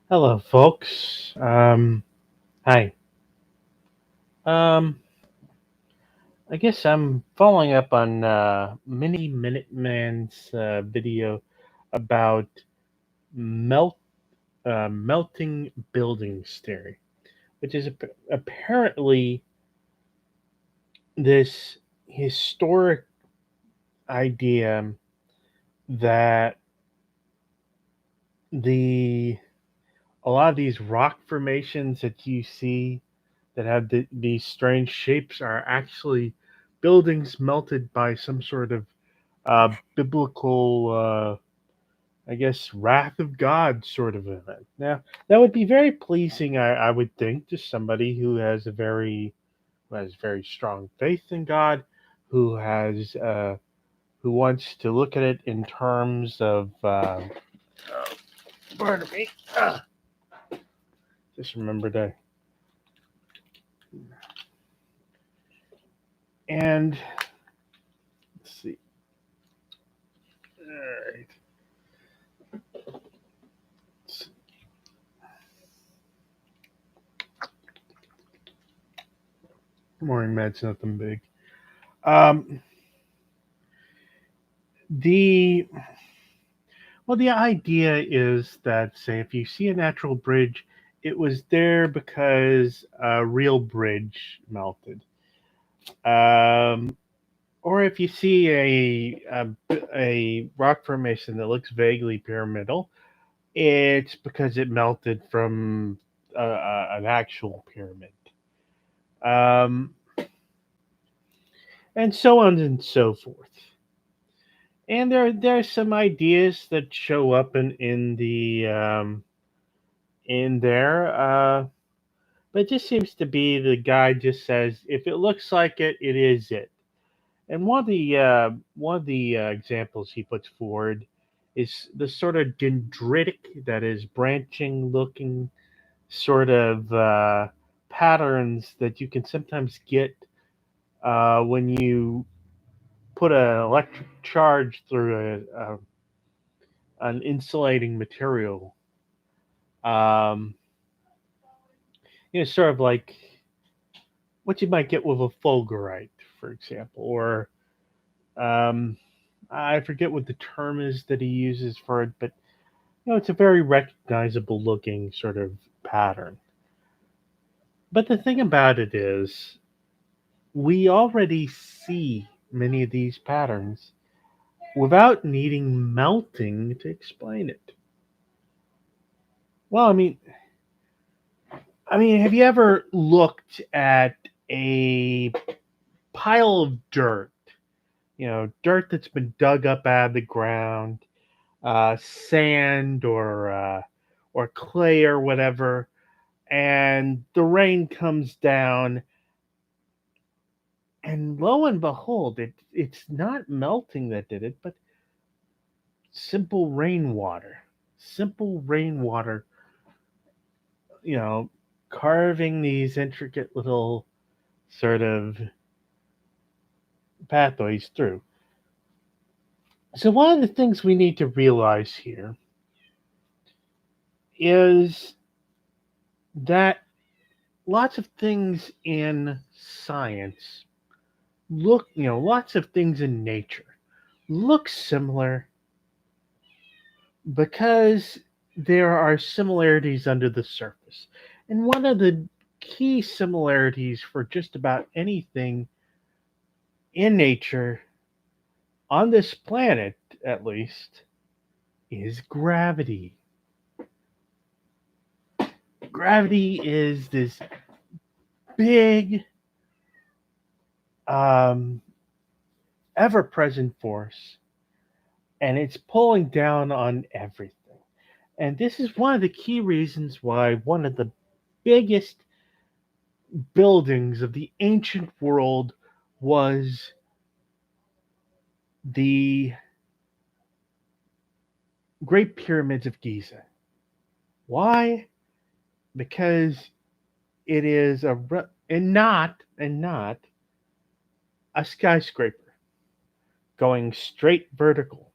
Hello, folks. Hi. Um, I guess I'm following up on Mini Minuteman's video about melt melting buildings theory, which is apparently this historic idea that the a lot of these rock formations that you see that have these strange shapes are actually buildings melted by some sort of biblical, I guess, wrath of God sort of event. Now, that would be very pleasing, I would think, to somebody who has very strong faith in God, who has who wants to look at it in terms of. Pardon me. Just remembered that. And let's see. All right. Morning med's nothing big. Um, the the idea is that, say, if you see a natural bridge, it was there because a real bridge melted. Um, or if you see a rock formation that looks vaguely pyramidal, it's because it melted from an actual pyramid. Um, and so on and so forth. And there are some ideas that show up in the in there. But it just seems to be the guy just says if it looks like it, it is it. And one of the examples he puts forward is the sort of dendritic, that is branching looking sort of patterns that you can sometimes get when you put an electric charge through an insulating material. Um, sort of like what you might get with a fulgurite, for example, or um, I forget what the term is that he uses for it, but it's a very recognizable looking sort of pattern. But the thing about it is, we already see many of these patterns without needing melting to explain it. Well, have you ever looked at a pile of dirt? Dirt that's been dug up out of the ground, sand or clay or whatever, and the rain comes down, and lo and behold, it's not melting that did it, but simple rainwater, simple rainwater, you know, carving these intricate little sort of pathways through. So one of the things we need to realize here is that lots of things in science lots of things in nature look similar because there are similarities under the surface. And one of the key similarities for just about anything in nature, on this planet at least, is gravity. Gravity is this big, um, ever present force, and it's pulling down on everything. And this is one of the key reasons why one of the biggest buildings of the ancient world was the Great Pyramids of Giza. Why? Because it is not a skyscraper going straight vertical.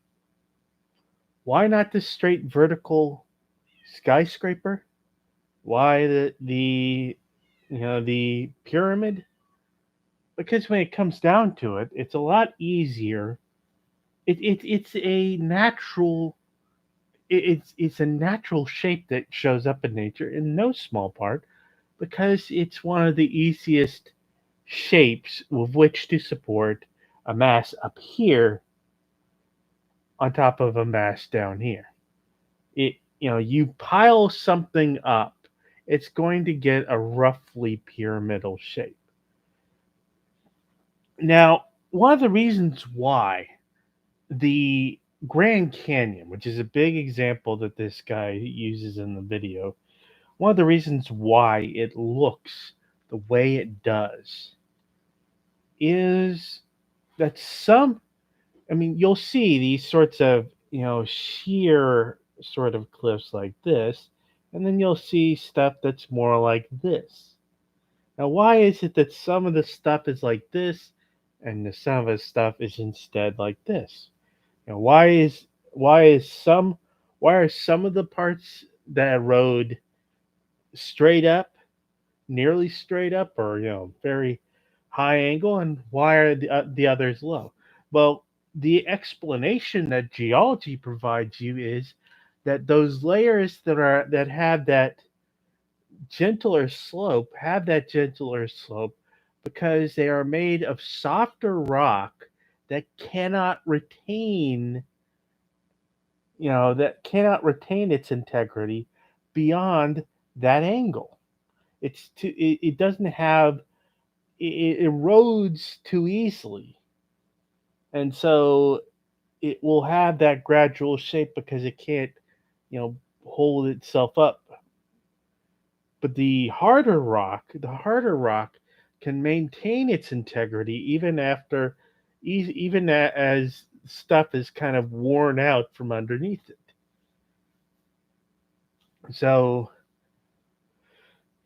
Why not the straight vertical skyscraper? Why the pyramid? Because when it comes down to it, it's a lot easier. It's a natural it's a natural shape that shows up in nature in no small part because it's one of the easiest shapes with which to support a mass up here on top of a mass down here. You pile something up, it's going to get a roughly pyramidal shape. Now, one of the reasons why the Grand Canyon, which is a big example that this guy uses in the video, one of the reasons why it looks the way it does is that you'll see these sorts of, sheer sort of cliffs like this, and then you'll see stuff that's more like this. Now, why is it that some of the stuff is like this and some of the stuff is instead like this? You know, why is some why are some of the parts that erode straight up, nearly straight up, or very high angle, and why are the others low? Well, the explanation that geology provides you is that those layers that have that gentler slope because they are made of softer rock that cannot retain its integrity beyond that angle. It doesn't have it erodes too easily, and so it will have that gradual shape because it can't you know hold itself up. But the harder rock can maintain its integrity as stuff is kind of worn out from underneath it. So,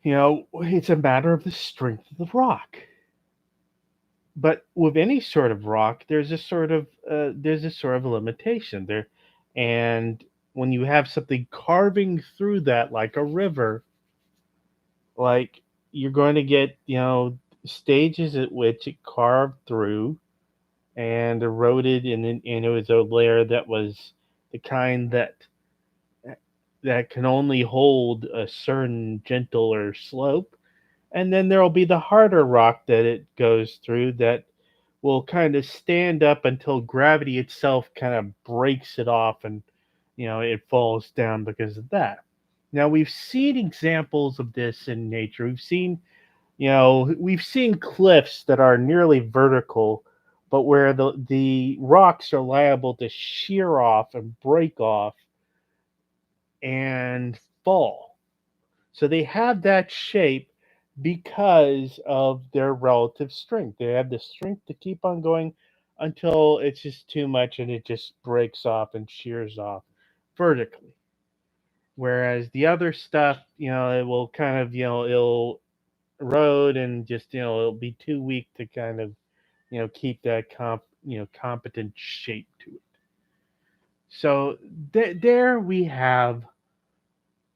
it's a matter of the strength of the rock. But with any sort of rock, there's a sort of limitation there, and when you have something carving through that like a river, like you're going to get stages at which it carved through and eroded, and it was a layer that was the kind that can only hold a certain gentler slope. And then there'll be the harder rock that it goes through that will kind of stand up until gravity itself kind of breaks it off, and it falls down because of that. Now, we've seen examples of this in nature. We've seen cliffs that are nearly vertical, but where the rocks are liable to shear off and break off and fall. So they have that shape because of their relative strength. They have the strength to keep on going until it's just too much and it just breaks off and shears off vertically. Whereas the other stuff, it will kind of, it'll erode and just, it'll be too weak to kind of, keep that competent shape to it. So there we have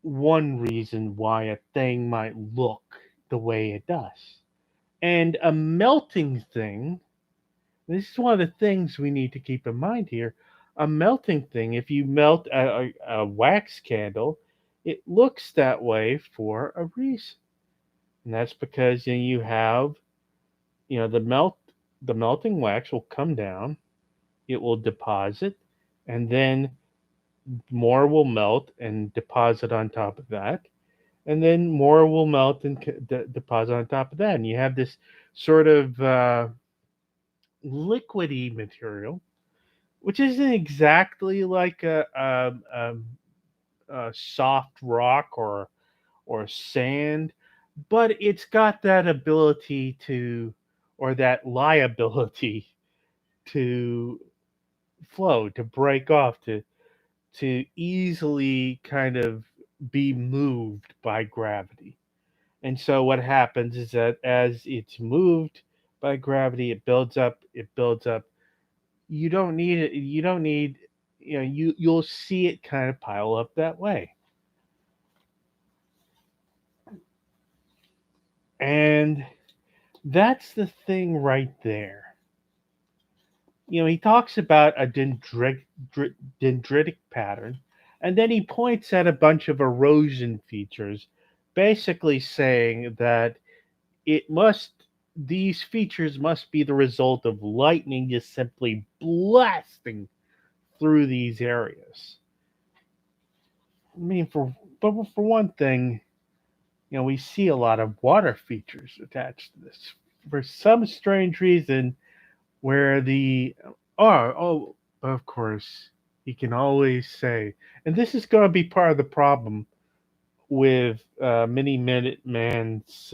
one reason why a thing might look the way it does. And a melting thing, this is one of the things we need to keep in mind here. A melting thing, if you melt a wax candle, it looks that way for a reason. And that's because you have, the melting wax will come down, it will deposit, and then more will melt and deposit on top of that, and then more will melt and deposit on top of that, and you have this sort of liquidy material, which isn't exactly like a soft rock or sand, but it's got that ability to, or that liability to flow, to break off, to easily kind of be moved by gravity. And so what happens is that as it's moved by gravity, it builds up, it builds up. You don't need it. You don't need, you'll see it kind of pile up that way. And that's the thing right there. He talks about a dendritic pattern, and then he points at a bunch of erosion features, basically saying that it must these features must be the result of lightning just simply blasting through these areas. I mean, for one thing, we see a lot of water features attached to this. For some strange reason, where the oh, of course, you can always say, and this is going to be part of the problem with Mini Minute Man's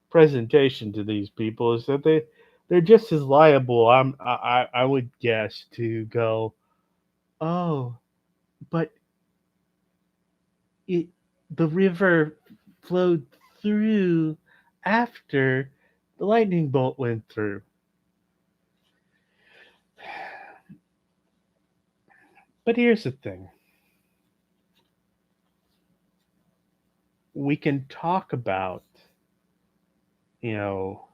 presentation to these people is that they're just as liable. I would guess to go, oh, but it the river flowed through after the lightning bolt went through. But here's the thing: we can talk about, you know,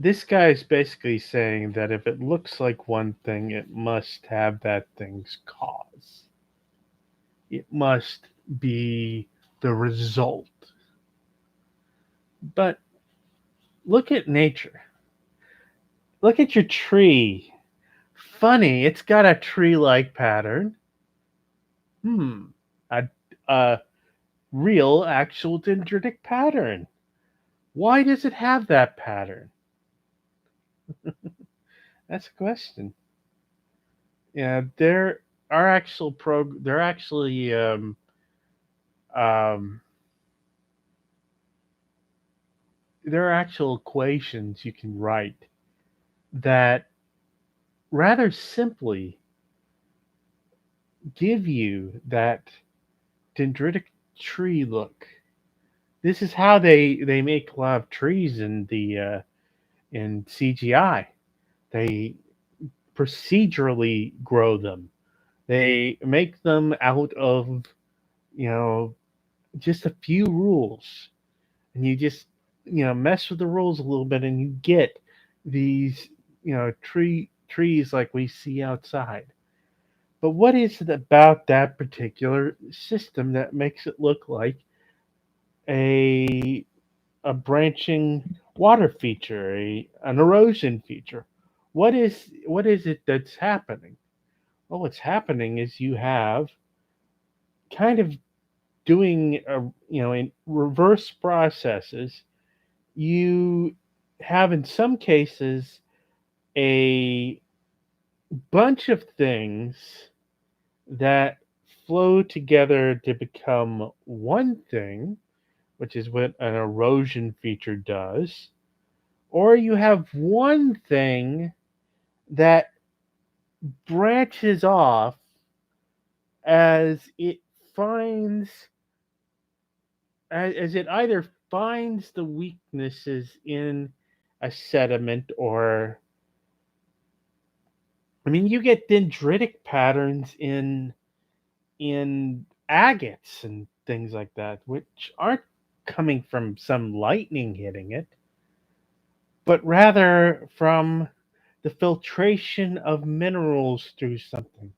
this guy is basically saying that if it looks like one thing, it must have that thing's cause. It must be the result. But look at nature. Look at your tree. Funny, it's got a tree like pattern. Hmm. A, a real, actual dendritic pattern. Why does it have that pattern? That's a question. Yeah, there are actually um, there are actual equations you can write that rather simply give you that dendritic tree look. This is how they make a lot of trees in CGI. They procedurally grow them. They make them out of you know just a few rules, and you just mess with the rules a little bit, and you get these trees like we see outside. But what is it about that particular system that makes it look like a a branching water feature, an erosion feature? What is it that's happening? Well, what's happening is you have kind of doing in reverse processes. You have in some cases a bunch of things that flow together to become one thing, which is what an erosion feature does, or you have one thing that branches off as it finds as it either finds the weaknesses in a sediment, or I mean, you get dendritic patterns in agates and things like that, which aren't coming from some lightning hitting it, but rather from the filtration of minerals through something.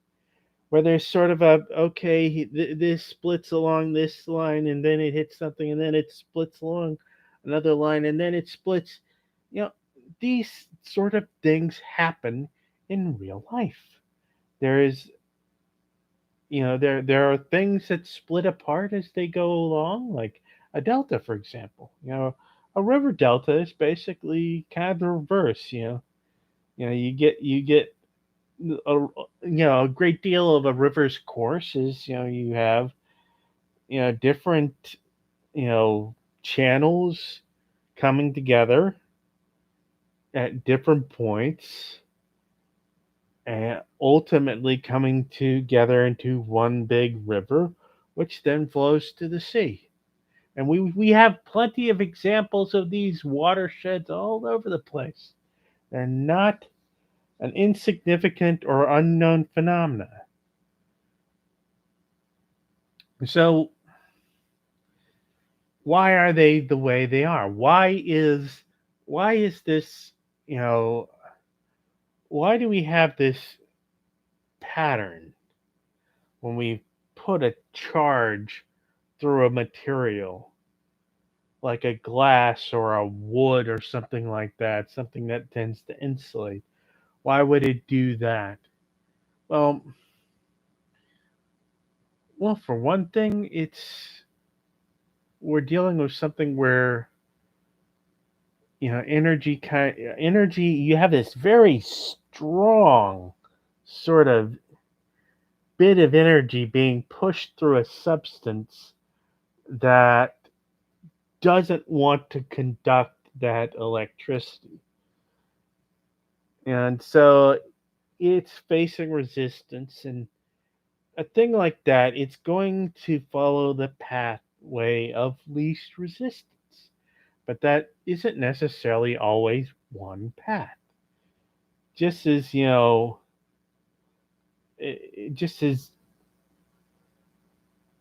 Where there's sort of a okay, this splits along this line, and then it hits something, and then it splits along another line, and then it splits. You know, these sort of things happen in real life. There is there are things that split apart as they go along, like a delta, for example. A river delta is basically kind of the reverse. You get a a great deal of a river's course is you have different you know channels coming together at different points and ultimately coming together into one big river, which then flows to the sea. And we have plenty of examples of these watersheds all over the place. They're not an insignificant or unknown phenomena. So Why are they the way they are? Why is this, you know, why do we have this pattern when we put a charge through a material like a glass or a wood or something like that, something that tends to insulate? Why would it do that? Well, well, for one thing, it's we're dealing with something where energy. You have this very strong sort of bit of energy being pushed through a substance that doesn't want to conduct that electricity. And so it's facing resistance. And a thing like that, it's going to follow the pathway of least resistance. But that isn't necessarily always one path. Just as, just as,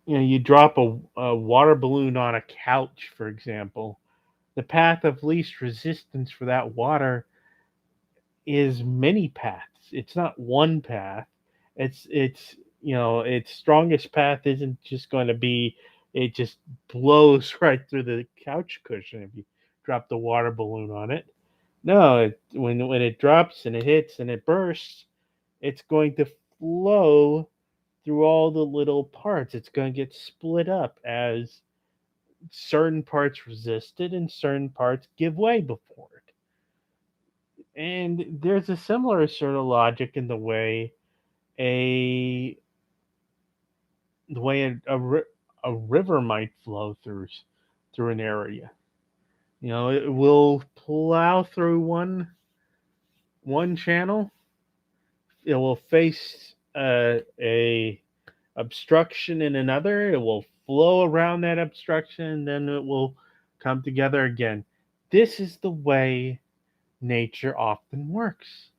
you drop a water balloon on a couch, for example, the path of least resistance for that water is many paths. It's not one path. Its strongest path isn't just going to be it just blows right through the couch cushion if you drop the water balloon on it. No, when it drops and it hits and it bursts, it's going to flow through all the little parts. It's going to get split up as certain parts resist it and certain parts give way before it. And there's a similar sort of logic in a the way a river might flow through an area. It will plow through one channel. It will face a obstruction in another. It will flow around that obstruction, and then it will come together again. This is the way nature often works.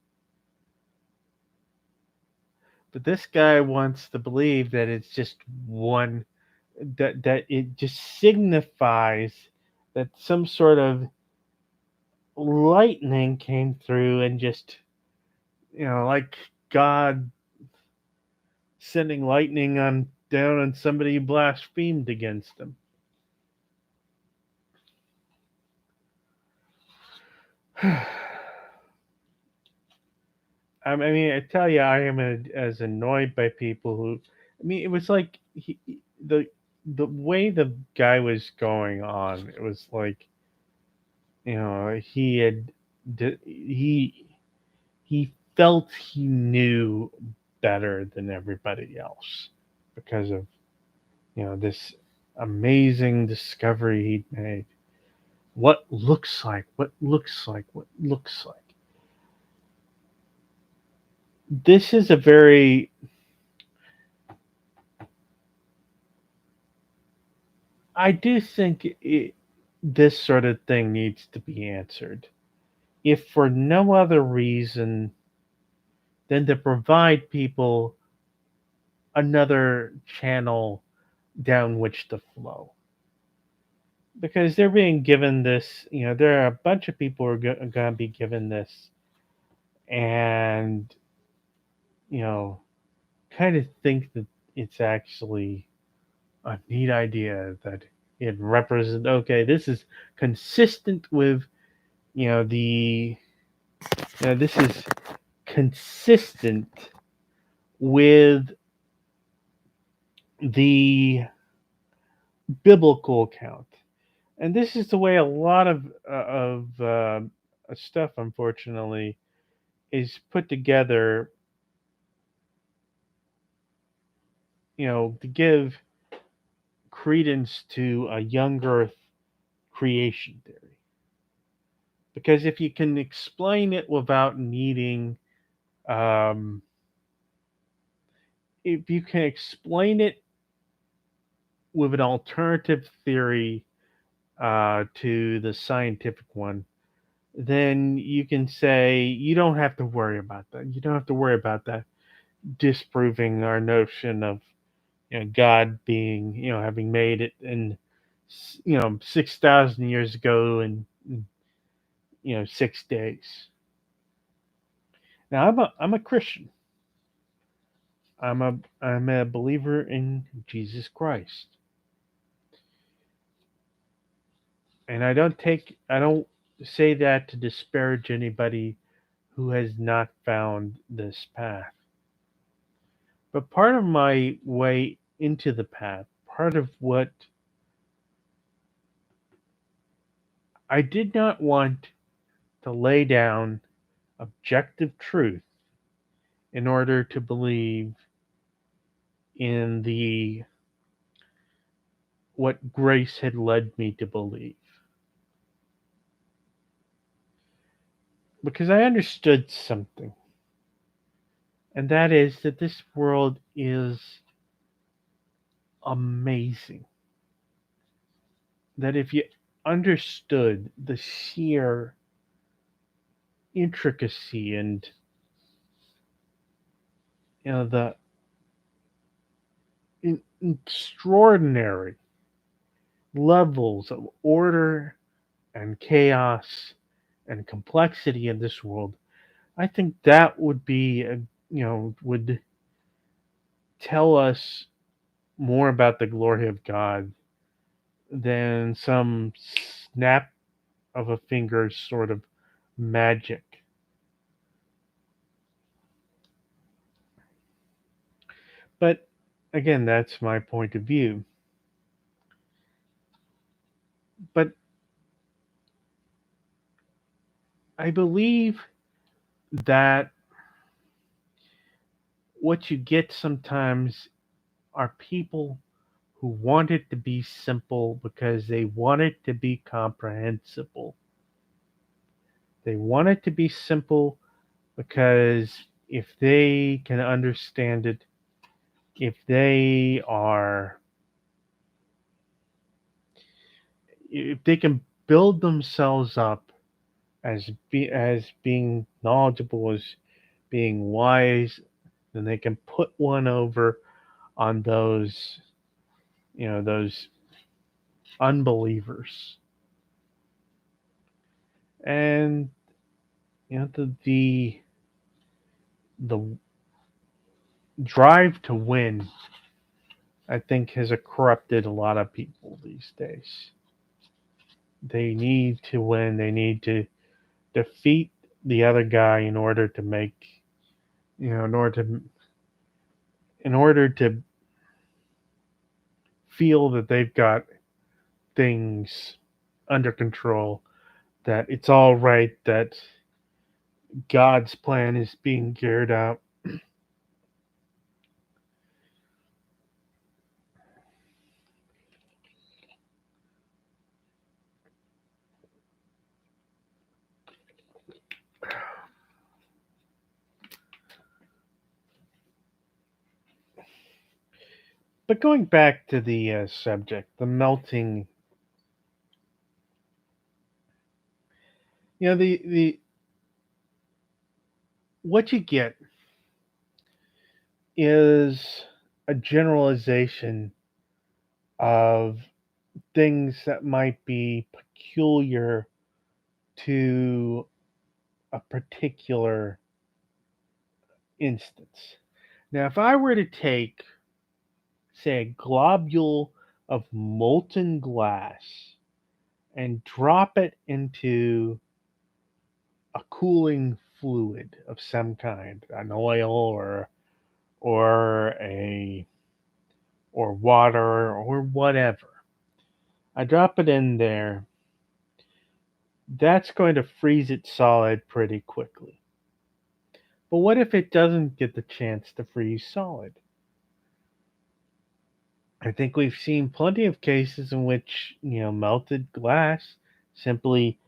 But this guy wants to believe that it's just one, that it just signifies that some sort of lightning came through and just, like God sending lightning on down on somebody who blasphemed against him. I tell you, I am as annoyed by people who. It was like the the way the guy was going on. It was like, he had he felt he knew better than everybody else because of this amazing discovery he'd made. What looks like. This is a very I do think this sort of thing needs to be answered, if for no other reason than to provide people another channel down which to flow. Because they're being given this, there are a bunch of people who are going to be given this, and, you know, kind of think that it's actually a neat idea, that it represents, okay, this is consistent with, the, this is consistent with the biblical account. And this is the way a lot of stuff, unfortunately, is put together, to give credence to a young Earth creation theory. Because if you can explain it without needing, um, if you can explain it with an alternative theory to the scientific one, then you can say you don't have to worry about that. You don't have to worry about that disproving our notion of, God being, having made it in 6,000 years ago in 6 days. Now I'm a Christian. I'm a believer in Jesus Christ, and I don't say that to disparage anybody who has not found this path. But part of my way into the path, part of what I did not want to lay down objective truth in order to believe in the what grace had led me to believe. Because I understood something, and that is that this world is amazing. That if you understood the sheer intricacy and the extraordinary levels of order and chaos and complexity in this world, I think that would be would tell us more about the glory of God than some snap of a finger sort of magic. But again, that's my point of view. But I believe that what you get sometimes are people who want it to be simple because they want it to be comprehensible. They want it to be simple because if they can understand it, if they are, if they can build themselves up as being knowledgeable, as being wise, then they can put one over on those unbelievers. And the drive to win, I think, has corrupted a lot of people these days. They need to win. They need to defeat the other guy in order to make, in order to feel that they've got things under control, that it's all right, that God's plan is being carried out. But going back to the subject, the melting, the what you get is a generalization of things that might be peculiar to a particular instance. Now, if I were to take, say, a globule of molten glass and drop it into a cooling fluid of some kind, an oil or a or water or whatever. I drop it in there, that's going to freeze it solid pretty quickly. But what if it doesn't get the chance to freeze solid? I think we've seen plenty of cases in which, melted glass simply,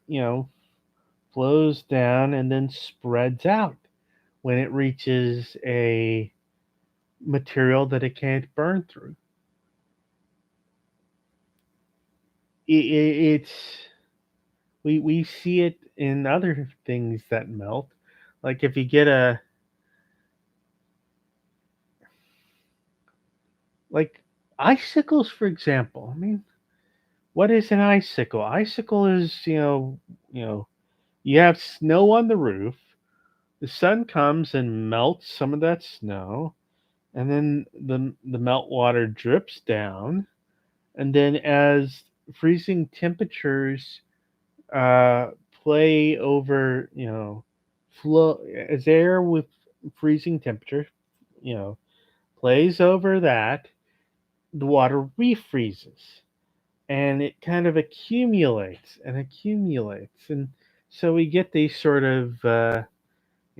you know, flows down and then spreads out when it reaches a material that it can't burn through. It's we see it in other things that melt. Like if you get like Icicles, for example. I mean, what is an icicle? Icicle is, you have snow on the roof. The sun comes and melts some of that snow, and then the melt water drips down, and then as freezing temperatures uh, play over, flow as air with freezing temperature, you know, plays over that, the water refreezes and it kind of accumulates and accumulates. And so we get you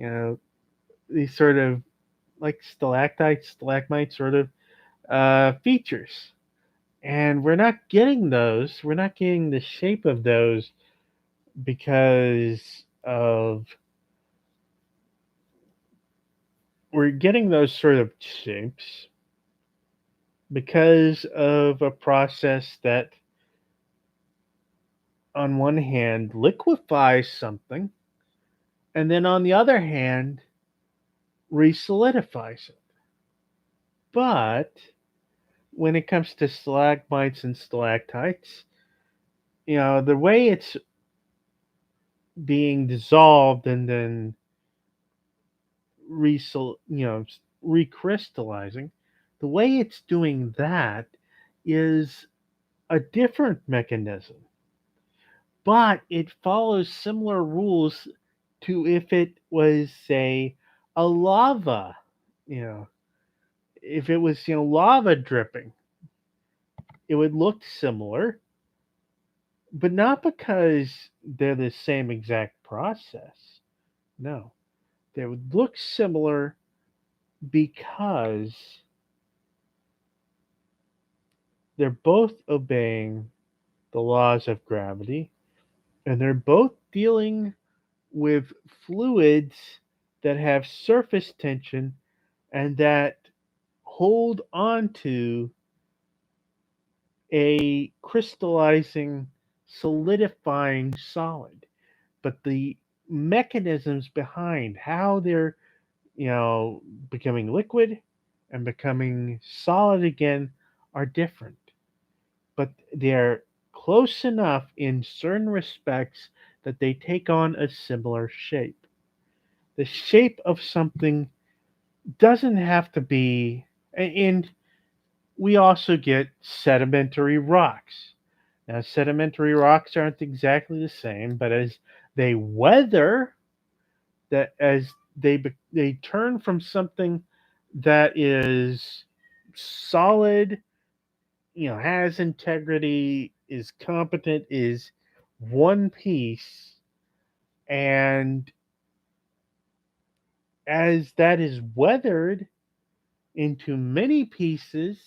know, these sort of like stalactites, stalagmites sort of features. And we're not getting the shape of those because of we're getting those sort of shapes because of a process that on one hand liquefies something and then on the other hand resolidifies it. But when it comes to stalagmites and stalactites, the way it's being dissolved and then recrystallizing, the way it's doing that is a different mechanism, but it follows similar rules to if it was, say, a lava, you know, if it was, lava dripping, it would look similar, but not because they're the same exact process. No, they would look similar because they're both obeying the laws of gravity and they're both dealing with fluids that have surface tension and that hold onto a crystallizing, solidifying solid. But the mechanisms behind how they're, becoming liquid and becoming solid again are different. But they're close enough in certain respects that they take on a similar shape. The shape of something doesn't have to be, and we also get sedimentary rocks. Now, sedimentary rocks aren't exactly the same, but as they weather, that as they turn from something that is solid, has integrity, is competent, is one piece, and as that is weathered into many pieces,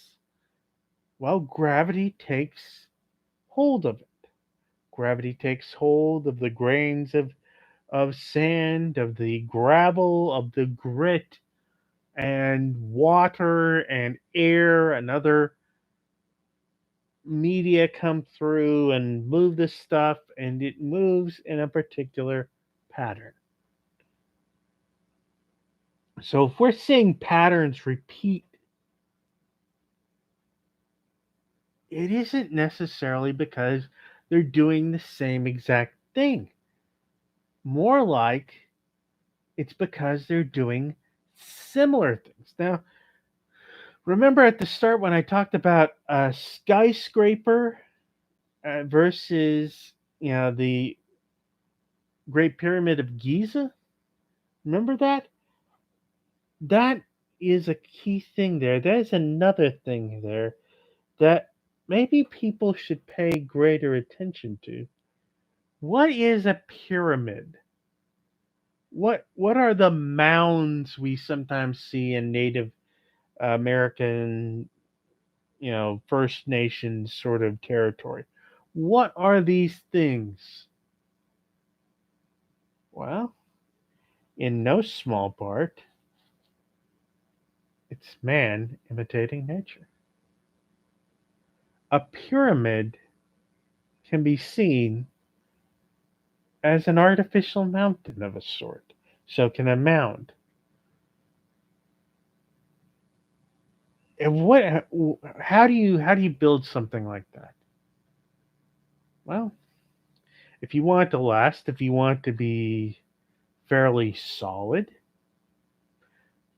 well, gravity takes hold of it. Gravity takes hold of the grains of sand, of the gravel, of the grit, and water and air and other media come through and move this stuff, and it moves in a particular pattern. So if we're seeing patterns repeat, it isn't necessarily because they're doing the same exact thing. More like it's because they're doing similar things. Now, remember at the start when I talked about a skyscraper versus, the Great Pyramid of Giza? Remember that? That is a key thing there. That is another thing there that maybe people should pay greater attention to. What is a pyramid? What are the mounds we sometimes see in Native American, First Nations sort of territory? What are these things? Well, in no small part, it's man imitating nature. A pyramid can be seen as an artificial mountain of a sort. So can a mound. And how do you build something like that? Well, if you want it to last, if you want it to be fairly solid,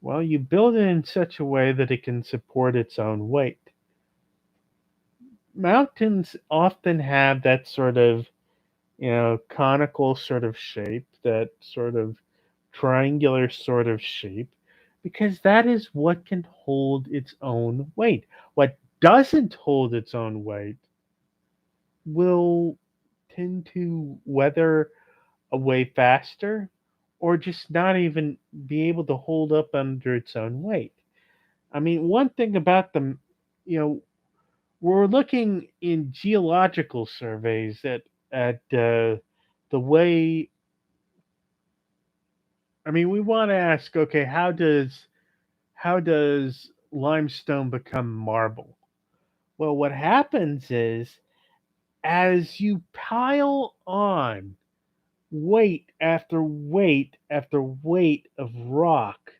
well, you build it in such a way that it can support its own weight. Mountains often have that sort of, conical sort of shape, that sort of triangular sort of shape, because that is what can hold its own weight. What doesn't hold its own weight will tend to weather away faster, or just not even be able to hold up under its own weight. I mean, one thing about them, you know, we're looking in geological surveys at the way. I mean, we want to ask, okay, how does limestone become marble? Well, what happens is, as you pile on weight after weight after weight of rock,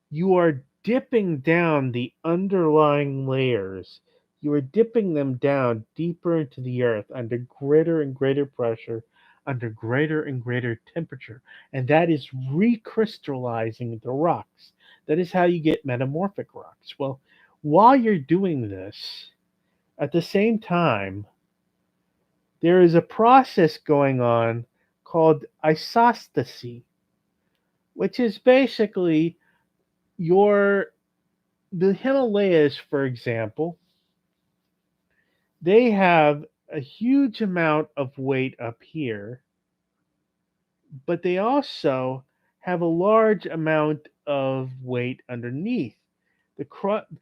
you are dipping down the underlying layers. You are dipping them down deeper into the earth under greater and greater pressure, under greater and greater temperature. And that is recrystallizing the rocks. That is how you get metamorphic rocks. Well, while you're doing this, at the same time, there is a process going on called isostasy, which is basically your the Himalayas, for example, they have a huge amount of weight up here, but they also have a large amount of weight underneath. The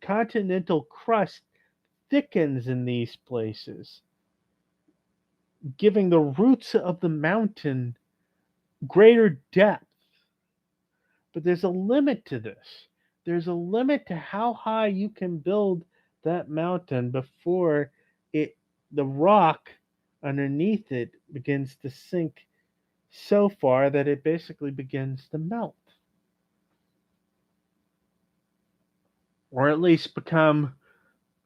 continental crust thickens in these places, giving the roots of the mountain greater depth. But there's a limit to this. There's a limit to how high you can build that mountain before it the rock underneath it begins to sink so far that it basically begins to melt, or at least become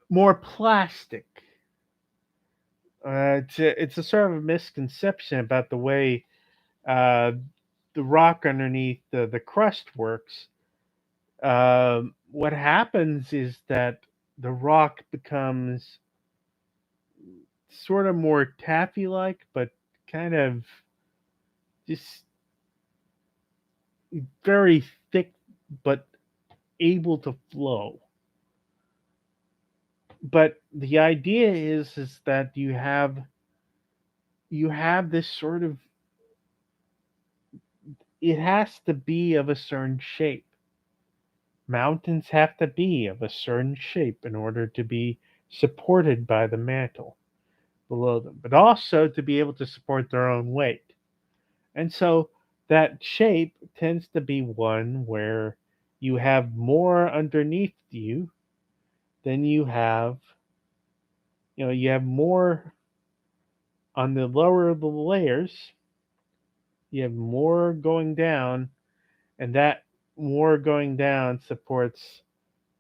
more plastic. It's a sort of misconception about the way uh, the rock underneath the crust works. What happens is that the rock becomes sort of more taffy like, but kind of just very thick, but able to flow. But the idea is that you have this sort of, it has to be of a certain shape. Mountains have to be of a certain shape in order to be supported by the mantle below them, but also to be able to support their own weight. And so that shape tends to be one where you have more underneath you than you have more on the lower of the layers, you have more going down, and that more going down supports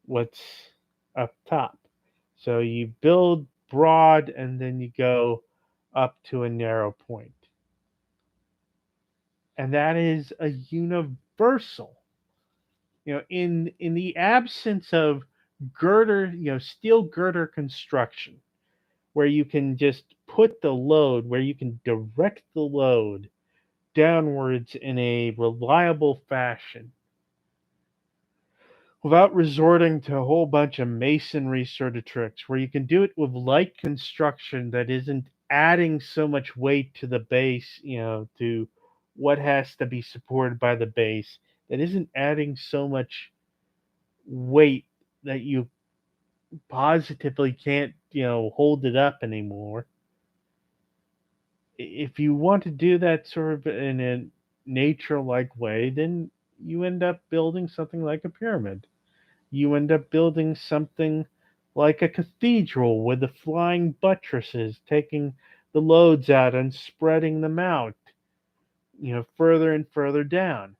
what's up top. So you build broad and then you go up to a narrow point. And that is a universal. In the absence of steel girder construction, where you can just put the load, where you can direct the load downwards in a reliable fashion without resorting to a whole bunch of masonry sort of tricks, where you can do it with light construction that isn't adding so much weight to the base, to what has to be supported by the base, that isn't adding so much weight that you positively can't, hold it up anymore. If you want to do that sort of in a nature like way, then you end up building something like a pyramid. You end up building something like a cathedral with the flying buttresses taking the loads out and spreading them out, further and further down.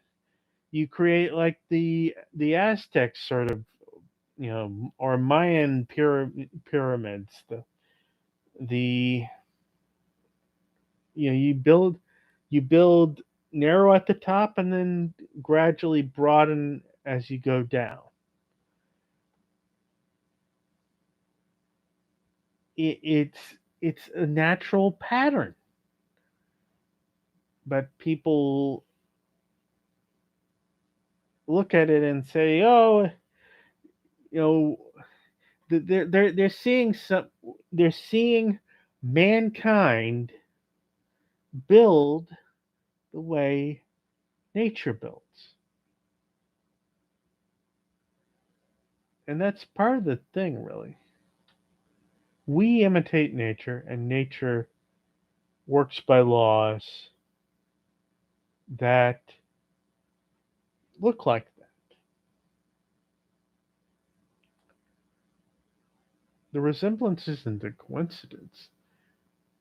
You create like the Aztecs sort of or Mayan pyramids. The you build narrow at the top and then gradually broaden as you go down. It's a natural pattern, but people look at it and say, "Oh, you know, they're seeing they're seeing mankind build the way nature builds," and that's part of the thing, really. We imitate nature, and nature works by laws that look like that. The resemblance isn't a coincidence,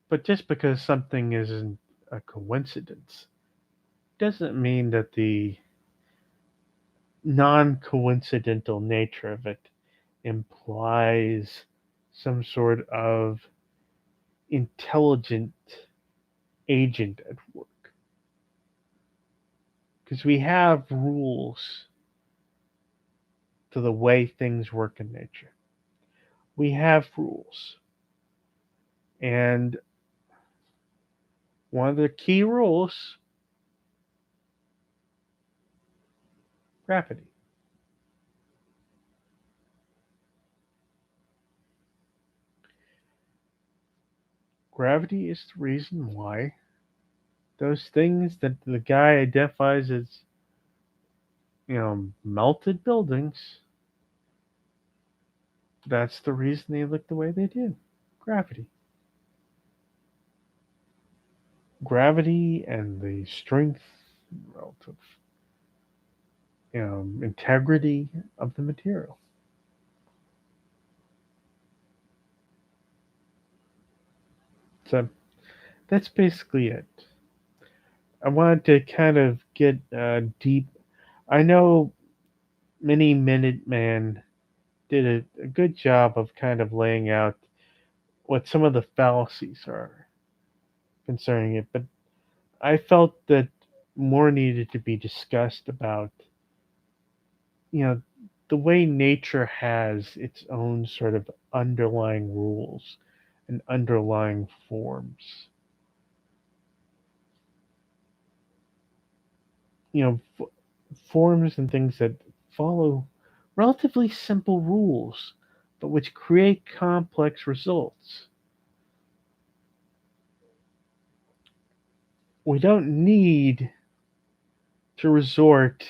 but just because something isn't a coincidence doesn't mean that the non coincidental nature of it implies some sort of intelligent agent at work. Because we have rules to the way things work in nature. We have rules. And one of the key rules, gravity. Gravity is the reason why those things that the guy identifies as, melted buildings, that's the reason they look the way they do. Gravity. Gravity and the strength, relative, integrity of the material. So that's basically it. I wanted to kind of get deep. I know Mini Minuteman did a good job of kind of laying out what some of the fallacies are concerning it, but I felt that more needed to be discussed about, you know, the way nature has its own sort of underlying rules and underlying forms. You know, forms and things that follow relatively simple rules, but which create complex results. We don't need to resort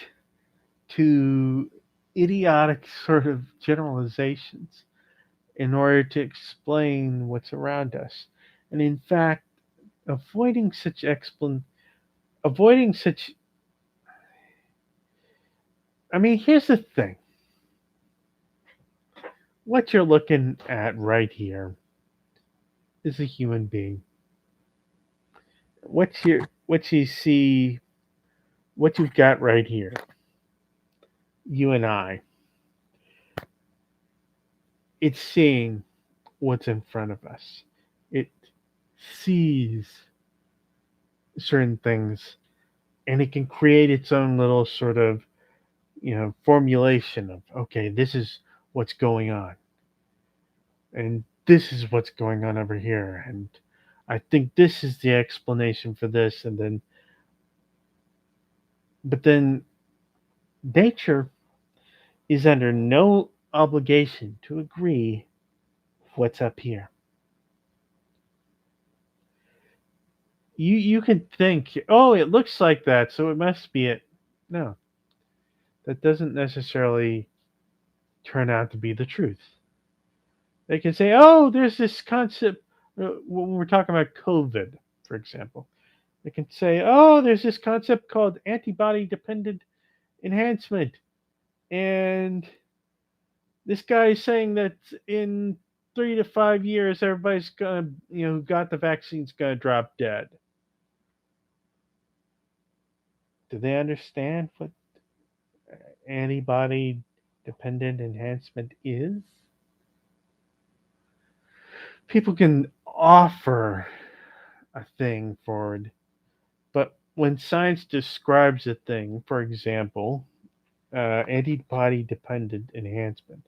to idiotic sort of generalizations in order to explain what's around us. And in fact, avoiding such avoiding such I mean, here's the thing. What you're looking at right here is a human being. What you see, what you've got right here, you and I, it's seeing what's in front of us. It sees certain things and it can create its own little sort of, formulation of, okay, this is what's going on. And this is what's going on over here. And I think this is the explanation for this. But then nature is under no obligation to agree with what's up here. You can think, oh, it looks like that, so it must be it. No, that doesn't necessarily turn out to be the truth. They can say, oh, there's this concept when we're talking about COVID, for example. They can say, oh, there's this concept called antibody dependent enhancement. And this guy is saying that in 3 to 5 years, everybody's gonna, who got the vaccine's gonna drop dead. Do they understand what antibody dependent enhancement is? People can offer a thing for it, but when science describes a thing, for example, antibody dependent enhancement,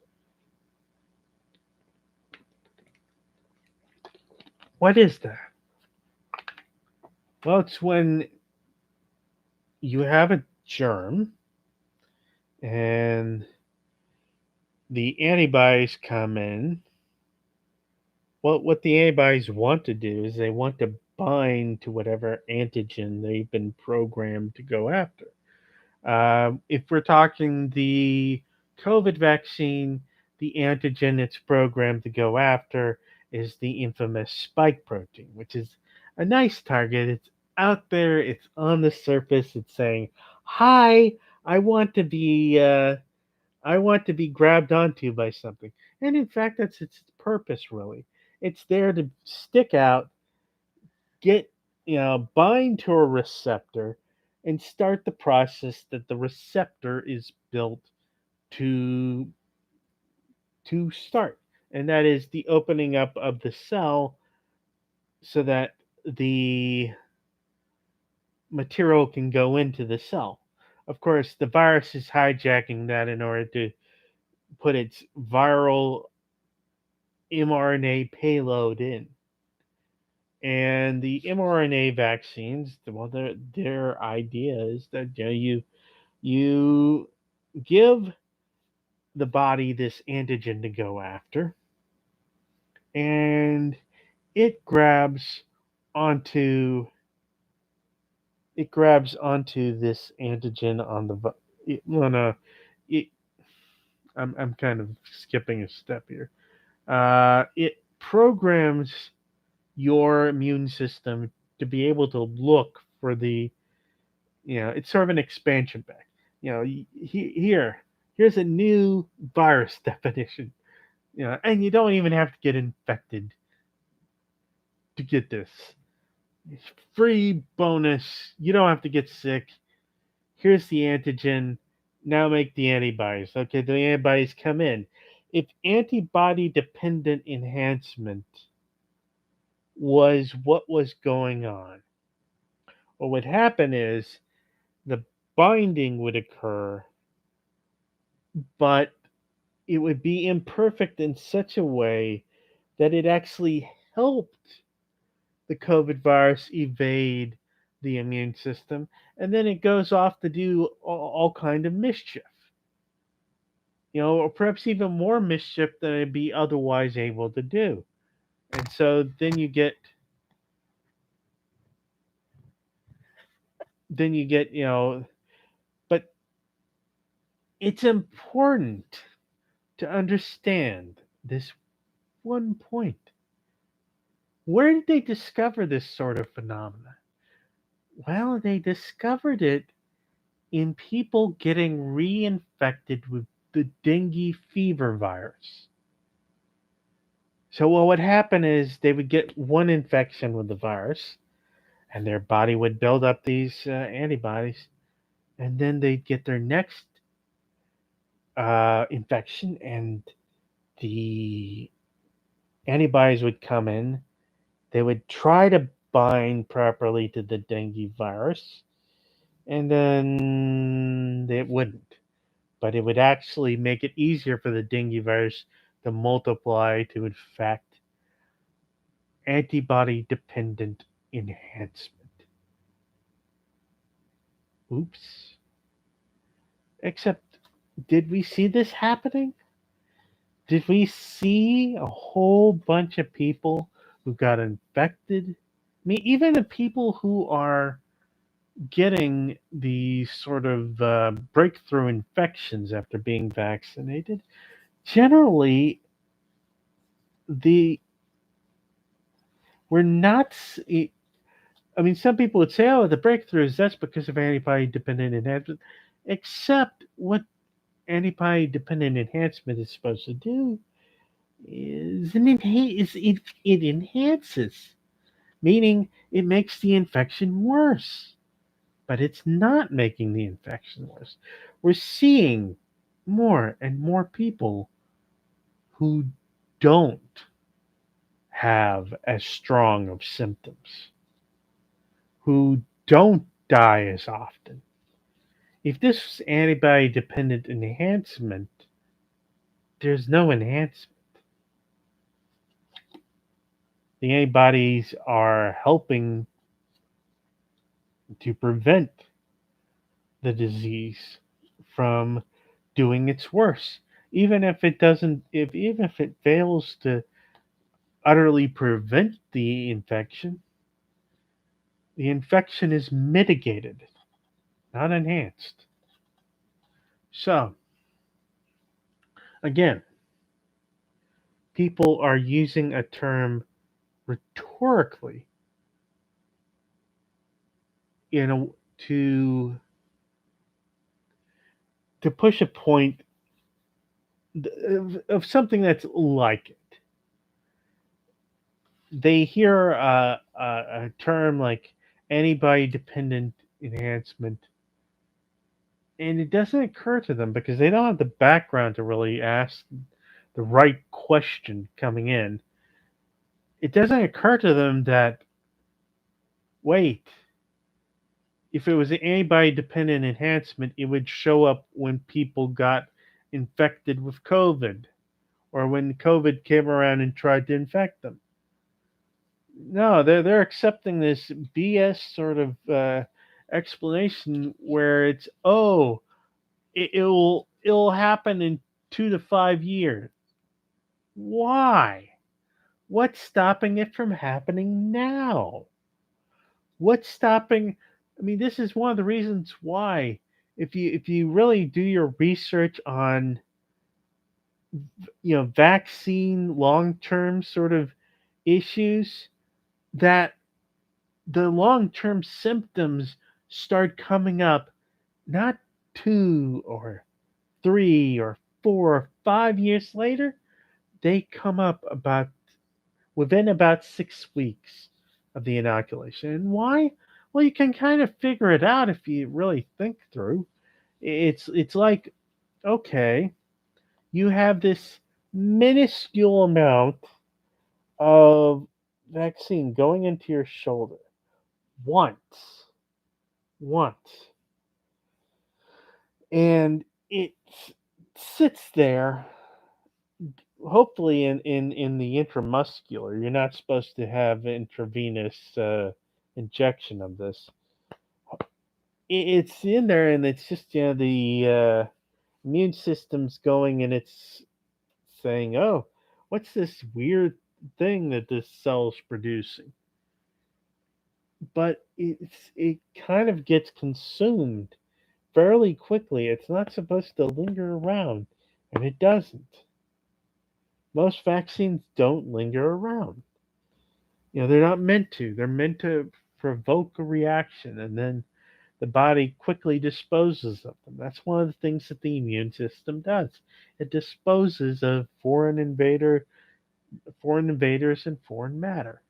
what is that? Well, it's when you have a germ and the antibodies come in. Well, what the antibodies want to do is they want to bind to whatever antigen they've been programmed to go after. If we're talking the COVID vaccine, the antigen it's programmed to go after is the infamous spike protein, which is a nice target. It's out there, it's on the surface, it's saying, "Hi, I want to be, uh, I want to be grabbed onto by something." And in fact, that's its purpose, really. It's there to stick out, get bind to a receptor and start the process that the receptor is built to start, and that is the opening up of the cell so that the material can go into the cell. Of course, the virus is hijacking that in order to put its viral mRNA payload in. And the mRNA vaccines, well, their idea is that you give the body this antigen to go after, and it grabs onto this antigen on the it, I'm kind of skipping a step here. It programs your immune system to be able to look for it's sort of an expansion pack. Here's a new virus definition. And you don't even have to get infected to get this. Free bonus. You don't have to get sick. Here's the antigen. Now make the antibodies. Okay, the antibodies come in. If antibody dependent enhancement was what was going on, what would happen is the binding would occur, but it would be imperfect in such a way that it actually helped the COVID virus evade the immune system, and then it goes off to do all kind of mischief. Or perhaps even more mischief than it'd be otherwise able to do. And so then you get, but it's important to understand this one point. Where did they discover this sort of phenomena? Well, they discovered it in people getting reinfected with the dengue fever virus. So what would happen is they would get one infection with the virus, and their body would build up these antibodies, and then they'd get their next infection, and the antibodies would come in. They would try to bind properly to the dengue virus, and then it wouldn't. But it would actually make it easier for the dengue virus to multiply to infect antibody dependent enhancement. Oops. Except, did we see this happening? Did we see a whole bunch of people who got infected? I mean, even the people who are getting the sort of breakthrough infections after being vaccinated, generally, the we're not. I mean, some people would say, "Oh, the breakthroughs that's because of antibody-dependent enhancement," except what antibody-dependent enhancement is supposed to do is it enhances, meaning it makes the infection worse, but it's not making the infection worse. We're seeing more and more people who don't have as strong of symptoms, who don't die as often. If this was antibody dependent enhancement, there's no enhancement. The antibodies are helping to prevent the disease from doing its worst. Even if it doesn't, if even if it fails to utterly prevent the infection is mitigated, not enhanced. So, again, people are using a term rhetorically, you know, to to push a point of something that's like it. They hear a term like antibody dependent enhancement, and it doesn't occur to them because they don't have the background to really ask the right question coming in. It doesn't occur to them that, wait, if it was an antibody dependent enhancement, it would show up when people got infected with COVID or when COVID came around and tried to infect them. No, they're accepting this BS sort of explanation where it's, oh, it'll happen in 2 to 5 years. Why? What's stopping it from happening now? What's stopping? I mean, this is one of the reasons why, if you really do your research on vaccine long term sort of issues, that the long term symptoms start coming up not 2 or 3 or 4 or 5 years later. They come up about within about 6 weeks of the inoculation. And why? Well, you can kind of figure it out if you really think through. It's like, okay, you have this minuscule amount of vaccine going into your shoulder once, once, and it sits there. Hopefully, in the intramuscular, you're not supposed to have intravenous injection of this. It's in there, and it's just the immune system's going, and it's saying, "Oh, what's this weird thing that this cell's producing?" But it kind of gets consumed fairly quickly. It's not supposed to linger around, and it doesn't. Most vaccines don't linger around. They're not meant to. They're meant to provoke a reaction, and then the body quickly disposes of them. That's one of the things that the immune system does. It disposes of foreign invaders, and foreign matter.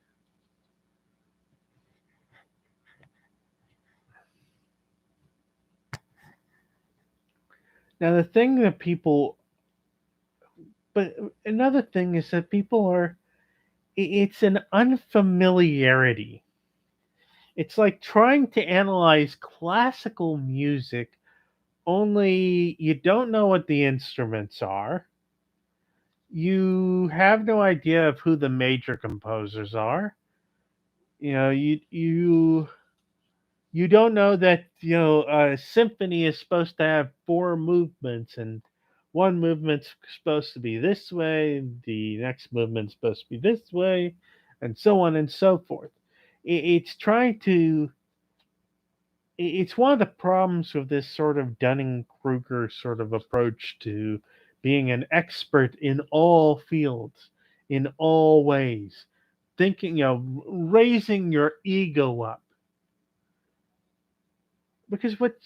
Now, the thing that people, but another thing is that people are, it's an unfamiliarity. It's like trying to analyze classical music, only you don't know what the instruments are. You have no idea of who the major composers are. You know, you don't know that a symphony is supposed to have four movements, and one movement's supposed to be this way, the next movement's supposed to be this way, and so on and so forth. It's trying to. It's one of the problems with this sort of Dunning Kruger sort of approach to being an expert in all fields, in all ways, thinking, raising your ego up. Because what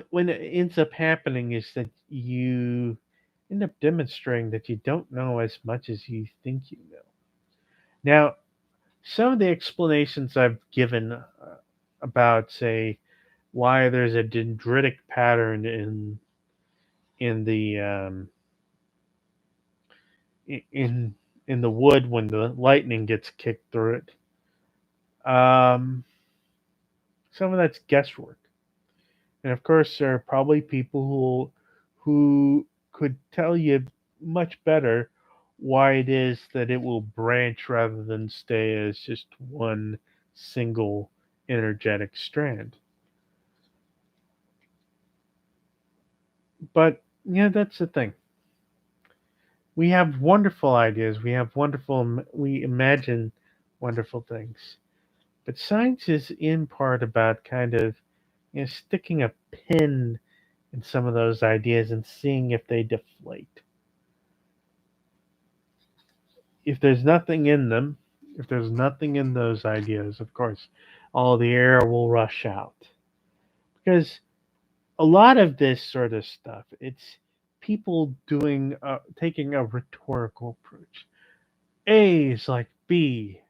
when it ends up happening is that you end up demonstrating that you don't know as much as you think you know. Now, some of the explanations I've given about, say, why there's a dendritic pattern in in the in in the wood when the lightning gets kicked through it. Um, some of that's guesswork, and of course there are probably people who could tell you much better why it is that it will branch rather than stay as just one single energetic strand. But yeah, that's the thing. We have wonderful ideas. We imagine wonderful things. But science is in part about kind of sticking a pin in some of those ideas and seeing if they deflate. If there's nothing in them, if there's nothing in those ideas, of course, all the air will rush out. Because a lot of this sort of stuff, it's people taking a rhetorical approach. A is like B,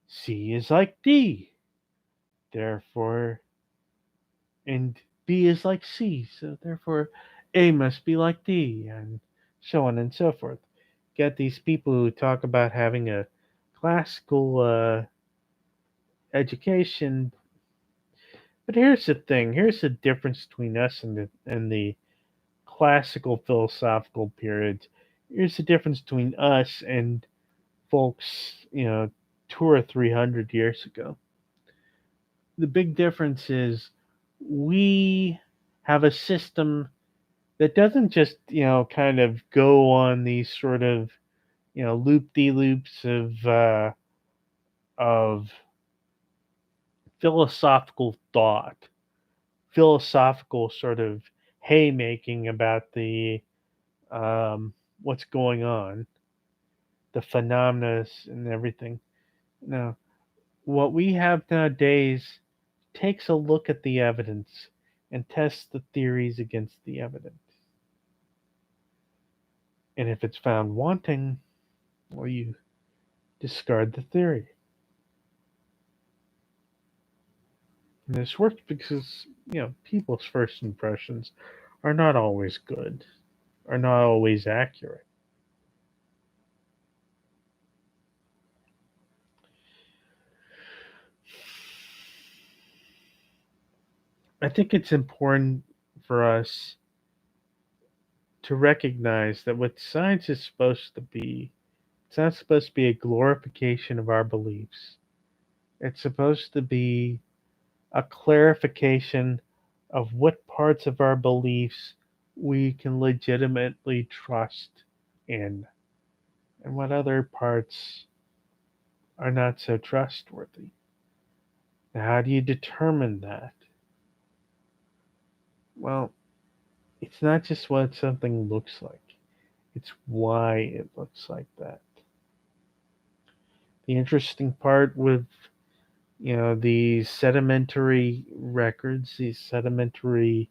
C is like D. Therefore, and B is like C, so therefore A must be like D, and so on and so forth. Get these people who talk about having a classical education, but here's the thing: here's the difference between us and the classical philosophical periods. Here's the difference between us and folks, 200 or 300 years ago. The big difference is we have a system that doesn't just kind of go on these sort of loop de loops of philosophical thought, philosophical sort of haymaking about the what's going on, the phenomena and everything. Now, what we have nowadays takes a look at the evidence and tests the theories against the evidence. And if it's found wanting, well, you discard the theory. And this works because, people's first impressions are not always good, are not always accurate. I think it's important for us to recognize that what science is supposed to be, it's not supposed to be a glorification of our beliefs. It's supposed to be a clarification of what parts of our beliefs we can legitimately trust in and what other parts are not so trustworthy. Now, how do you determine that? Well, it's not just what something looks like, it's why it looks like that. The interesting part with these sedimentary records, these sedimentary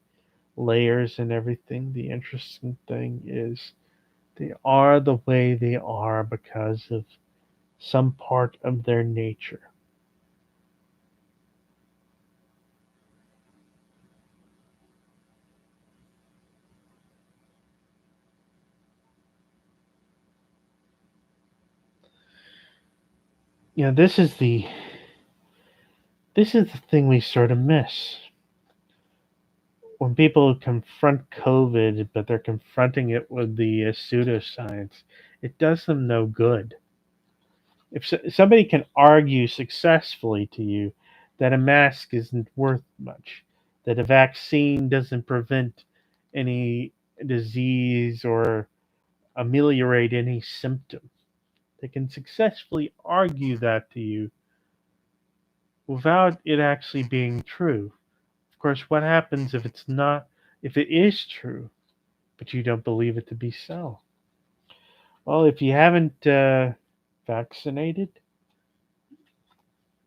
layers and everything, the interesting thing is they are the way they are because of some part of their nature. You know, this is the thing we sort of miss. When people confront COVID, but they're confronting it with the pseudoscience, it does them no good. If somebody can argue successfully to you that a mask isn't worth much, that a vaccine doesn't prevent any disease or ameliorate any symptom, they can successfully argue that to you without it actually being true. Of course, what happens if it is true, but you don't believe it to be so? Well, if you haven't vaccinated,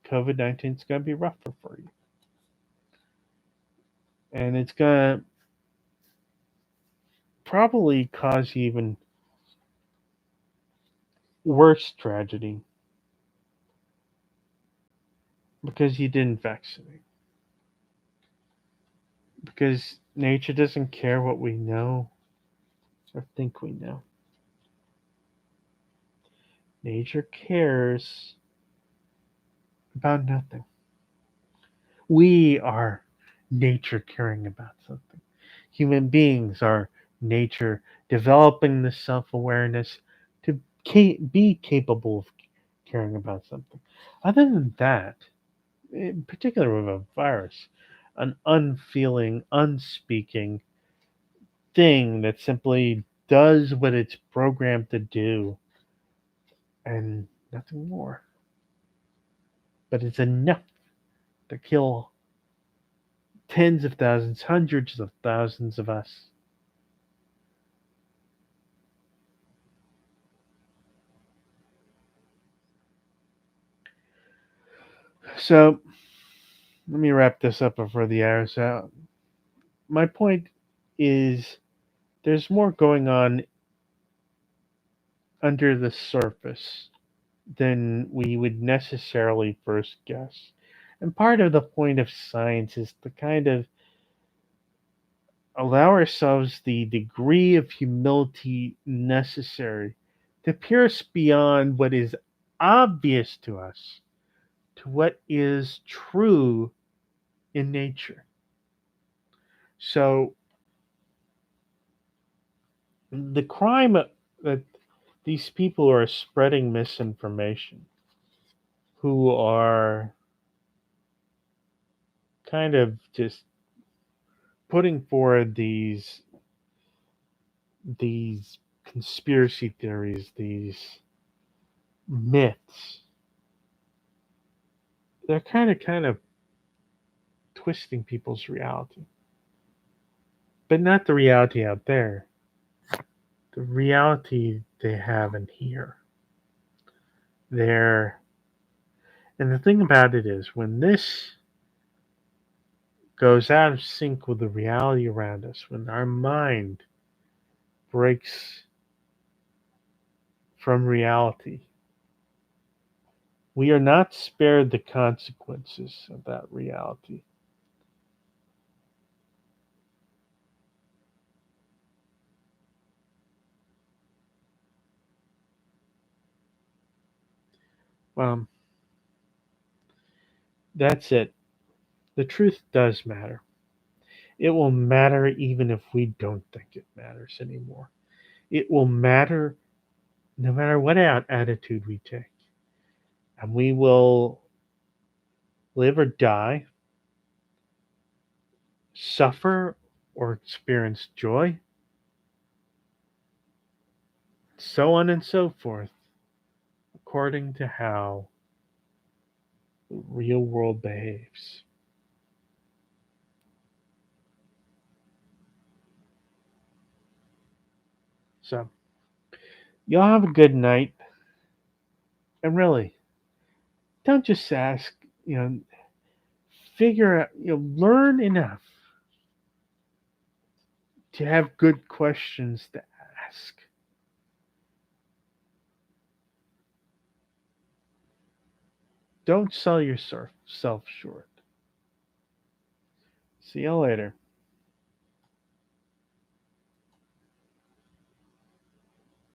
COVID 19 is going to be rougher for you. And it's going to probably cause you even worse tragedy because you didn't vaccinate. Because Nature doesn't care what we know or think we know. Nature cares about nothing. We are nature caring about something. Human beings are nature developing the self awareness to be capable of caring about something. Other than that, in particular with a virus, an unfeeling, unspeaking thing that simply does what it's programmed to do and nothing more. But it's enough to kill tens of thousands, hundreds of thousands of us. So let me wrap this up before the hour's out. My point is there's more going on under the surface than we would necessarily first guess. And part of the point of science is to kind of allow ourselves the degree of humility necessary to pierce beyond what is obvious to us to what is true in nature. So, the crime that these people are spreading misinformation, who are kind of just putting forward these conspiracy theories, these myths, they're kind of twisting people's reality. But not the reality out there, the reality they have in here. They're and the thing about it is when this goes out of sync with the reality around us, when our mind breaks from reality, we are not spared the consequences of that reality. Well, that's it. The truth does matter. It will matter even if we don't think it matters anymore. It will matter no matter what attitude we take. And we will live or die, suffer or experience joy, so on and so forth, according to how the real world behaves. So, y'all have a good night. And really, don't just ask, you know, figure out, learn enough to have good questions to ask. Don't sell yourself short. See you later.